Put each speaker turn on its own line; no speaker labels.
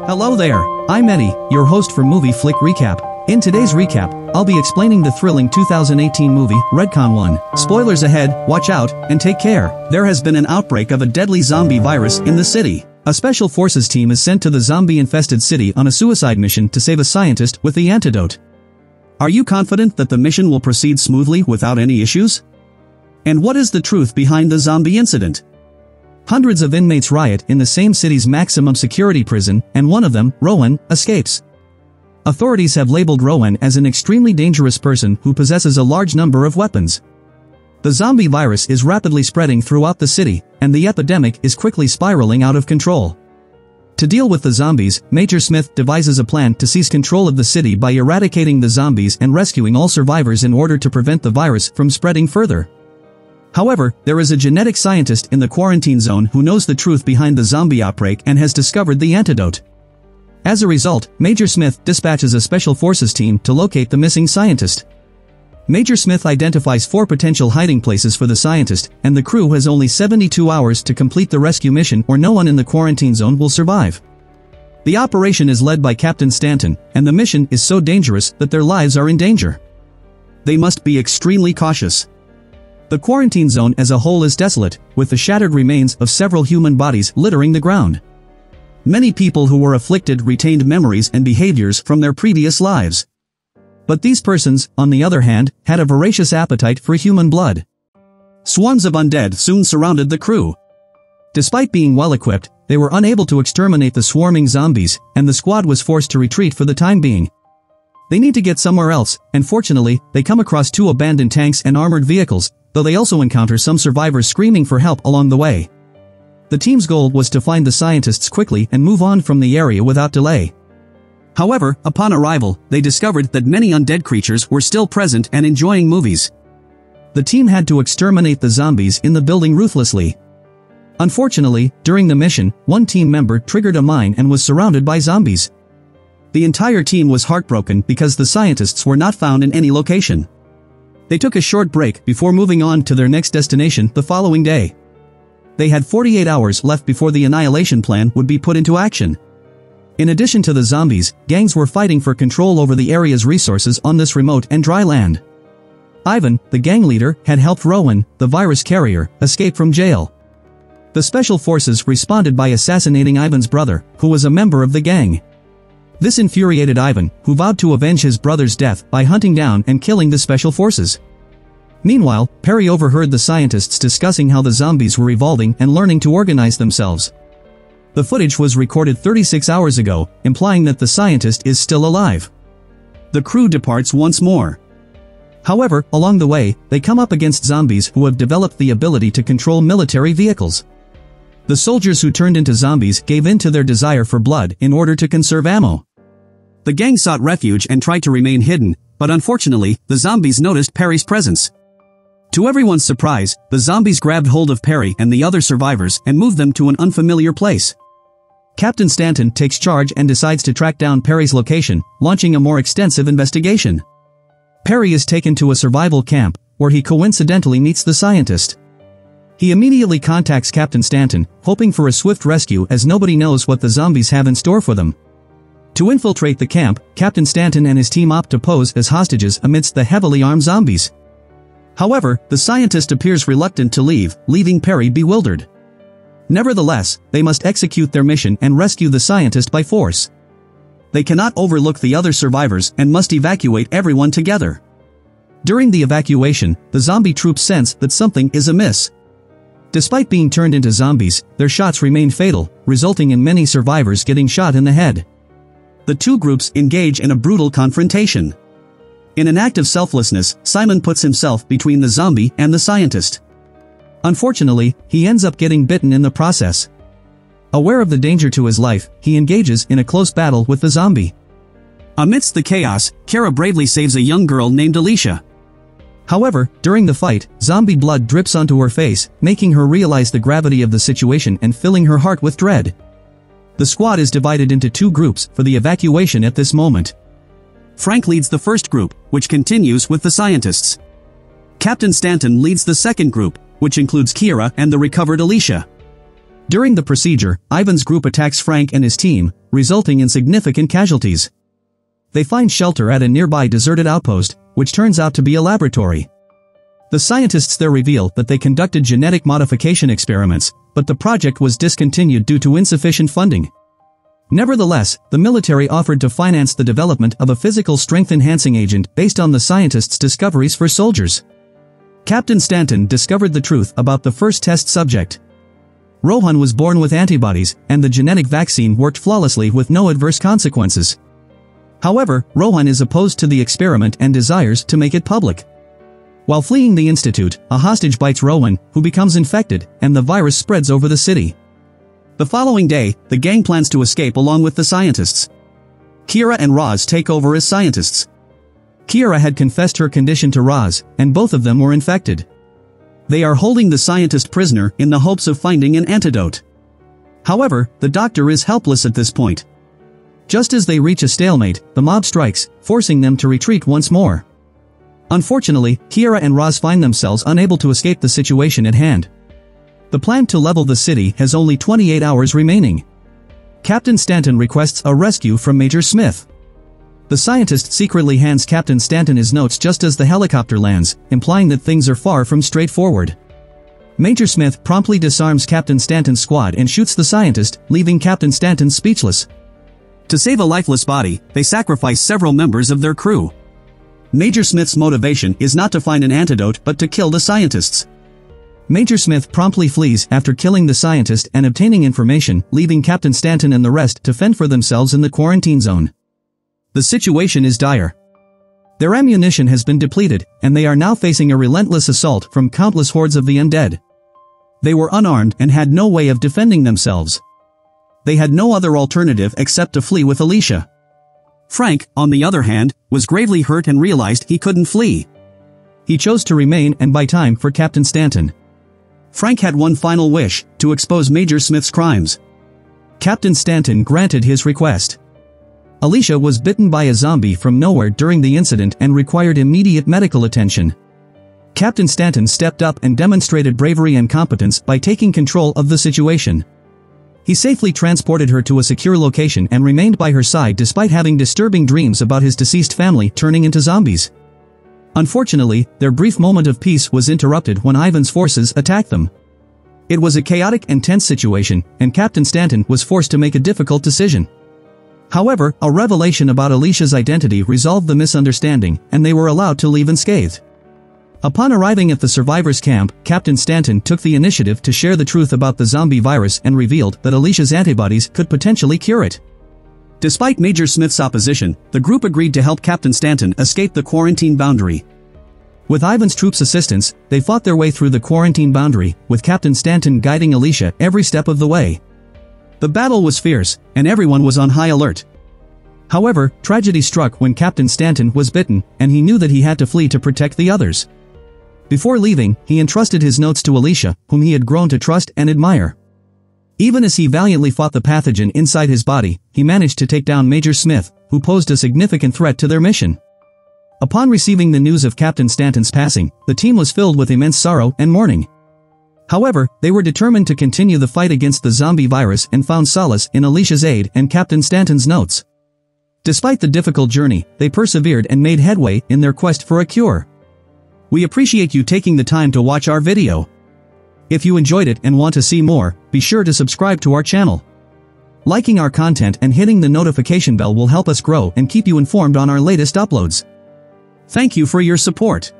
Hello there, I'm Eddie, your host for Movie Flick Recap. In today's recap, I'll be explaining the thrilling 2018 movie, REDCON 1. Spoilers ahead, watch out, and take care. There has been an outbreak of a deadly zombie virus in the city. A special forces team is sent to the zombie-infested city on a suicide mission to save a scientist with the antidote. Are you confident that the mission will proceed smoothly without any issues? And what is the truth behind the zombie incident? Hundreds of inmates riot in the same city's maximum security prison, and one of them, Rowan, escapes. Authorities have labeled Rowan as an extremely dangerous person who possesses a large number of weapons. The zombie virus is rapidly spreading throughout the city, and the epidemic is quickly spiraling out of control. To deal with the zombies, Major Smith devises a plan to seize control of the city by eradicating the zombies and rescuing all survivors in order to prevent the virus from spreading further. However, there is a genetic scientist in the quarantine zone who knows the truth behind the zombie outbreak and has discovered the antidote. As a result, Major Smith dispatches a special forces team to locate the missing scientist. Major Smith identifies 4 potential hiding places for the scientist, and the crew has only 72 hours to complete the rescue mission or no one in the quarantine zone will survive. The operation is led by Captain Stanton, and the mission is so dangerous that their lives are in danger. They must be extremely cautious. The quarantine zone as a whole is desolate, with the shattered remains of several human bodies littering the ground. Many people who were afflicted retained memories and behaviors from their previous lives. But these persons, on the other hand, had a voracious appetite for human blood. Swarms of undead soon surrounded the crew. Despite being well-equipped, they were unable to exterminate the swarming zombies, and the squad was forced to retreat for the time being. They need to get somewhere else, and fortunately, they come across 2 abandoned tanks and armored vehicles, though they also encounter some survivors screaming for help along the way. The team's goal was to find the scientists quickly and move on from the area without delay. However, upon arrival, they discovered that many undead creatures were still present and enjoying movies. The team had to exterminate the zombies in the building ruthlessly. Unfortunately, during the mission, one team member triggered a mine and was surrounded by zombies. The entire team was heartbroken because the scientists were not found in any location. They took a short break before moving on to their next destination the following day. They had 48 hours left before the annihilation plan would be put into action. In addition to the zombies, gangs were fighting for control over the area's resources on this remote and dry land. Ivan, the gang leader, had helped Rowan, the virus carrier, escape from jail. The special forces responded by assassinating Ivan's brother, who was a member of the gang. This infuriated Ivan, who vowed to avenge his brother's death by hunting down and killing the special forces. Meanwhile, Perry overheard the scientists discussing how the zombies were evolving and learning to organize themselves. The footage was recorded 36 hours ago, implying that the scientist is still alive. The crew departs once more. However, along the way, they come up against zombies who have developed the ability to control military vehicles. The soldiers who turned into zombies gave in to their desire for blood in order to conserve ammo. The gang sought refuge and tried to remain hidden, but unfortunately, the zombies noticed Perry's presence. To everyone's surprise, the zombies grabbed hold of Perry and the other survivors and moved them to an unfamiliar place. Captain Stanton takes charge and decides to track down Perry's location, launching a more extensive investigation. Perry is taken to a survival camp, where he coincidentally meets the scientist. He immediately contacts Captain Stanton, hoping for a swift rescue as nobody knows what the zombies have in store for them. To infiltrate the camp, Captain Stanton and his team opt to pose as hostages amidst the heavily armed zombies. However, the scientist appears reluctant to leave, leaving Perry bewildered. Nevertheless, they must execute their mission and rescue the scientist by force. They cannot overlook the other survivors and must evacuate everyone together. During the evacuation, the zombie troops sense that something is amiss. Despite being turned into zombies, their shots remain fatal, resulting in many survivors getting shot in the head. The 2 groups engage in a brutal confrontation. In an act of selflessness, Simon puts himself between the zombie and the scientist. Unfortunately, he ends up getting bitten in the process. Aware of the danger to his life, he engages in a close battle with the zombie. Amidst the chaos, Kara bravely saves a young girl named Alicia. However, during the fight, zombie blood drips onto her face, making her realize the gravity of the situation and filling her heart with dread. The squad is divided into 2 groups for the evacuation at this moment. Frank leads the first group, which continues with the scientists. Captain Stanton leads the second group, which includes Kira and the recovered Alicia. During the procedure, Ivan's group attacks Frank and his team, resulting in significant casualties. They find shelter at a nearby deserted outpost, which turns out to be a laboratory. The scientists there reveal that they conducted genetic modification experiments, but the project was discontinued due to insufficient funding. Nevertheless, the military offered to finance the development of a physical strength-enhancing agent based on the scientists' discoveries for soldiers. Captain Stanton discovered the truth about the first test subject. Rohan was born with antibodies, and the genetic vaccine worked flawlessly with no adverse consequences. However, Rohan is opposed to the experiment and desires to make it public. While fleeing the institute, a hostage bites Rohan, who becomes infected, and the virus spreads over the city. The following day, the gang plans to escape along with the scientists. Kira and Roz take over as scientists. Kira had confessed her condition to Roz, and both of them were infected. They are holding the scientist prisoner in the hopes of finding an antidote. However, the doctor is helpless at this point. Just as they reach a stalemate, the mob strikes, forcing them to retreat once more. Unfortunately, Kira and Roz find themselves unable to escape the situation at hand. The plan to level the city has only 28 hours remaining. Captain Stanton requests a rescue from Major Smith. The scientist secretly hands Captain Stanton his notes just as the helicopter lands, implying that things are far from straightforward. Major Smith promptly disarms Captain Stanton's squad and shoots the scientist, leaving Captain Stanton speechless. To save a lifeless body, they sacrifice several members of their crew. Major Smith's motivation is not to find an antidote but to kill the scientists. Major Smith promptly flees after killing the scientist and obtaining information, leaving Captain Stanton and the rest to fend for themselves in the quarantine zone. The situation is dire. Their ammunition has been depleted, and they are now facing a relentless assault from countless hordes of the undead. They were unarmed and had no way of defending themselves. They had no other alternative except to flee with Alicia. Frank, on the other hand, was gravely hurt and realized he couldn't flee. He chose to remain and buy time for Captain Stanton. Frank had one final wish, to expose Major Smith's crimes. Captain Stanton granted his request. Alicia was bitten by a zombie from nowhere during the incident and required immediate medical attention. Captain Stanton stepped up and demonstrated bravery and competence by taking control of the situation. He safely transported her to a secure location and remained by her side despite having disturbing dreams about his deceased family turning into zombies. Unfortunately, their brief moment of peace was interrupted when Ivan's forces attacked them. It was a chaotic and tense situation, and Captain Stanton was forced to make a difficult decision. However, a revelation about Alicia's identity resolved the misunderstanding, and they were allowed to leave unscathed. Upon arriving at the survivors' camp, Captain Stanton took the initiative to share the truth about the zombie virus and revealed that Alicia's antibodies could potentially cure it. Despite Major Smith's opposition, the group agreed to help Captain Stanton escape the quarantine boundary. With Ivan's troops' assistance, they fought their way through the quarantine boundary, with Captain Stanton guiding Alicia every step of the way. The battle was fierce, and everyone was on high alert. However, tragedy struck when Captain Stanton was bitten, and he knew that he had to flee to protect the others. Before leaving, he entrusted his notes to Alicia, whom he had grown to trust and admire. Even as he valiantly fought the pathogen inside his body, he managed to take down Major Smith, who posed a significant threat to their mission. Upon receiving the news of Captain Stanton's passing, the team was filled with immense sorrow and mourning. However, they were determined to continue the fight against the zombie virus and found solace in Alicia's aid and Captain Stanton's notes. Despite the difficult journey, they persevered and made headway in their quest for a cure. We appreciate you taking the time to watch our video. If you enjoyed it and want to see more, be sure to subscribe to our channel. Liking our content and hitting the notification bell will help us grow and keep you informed on our latest uploads. Thank you for your support.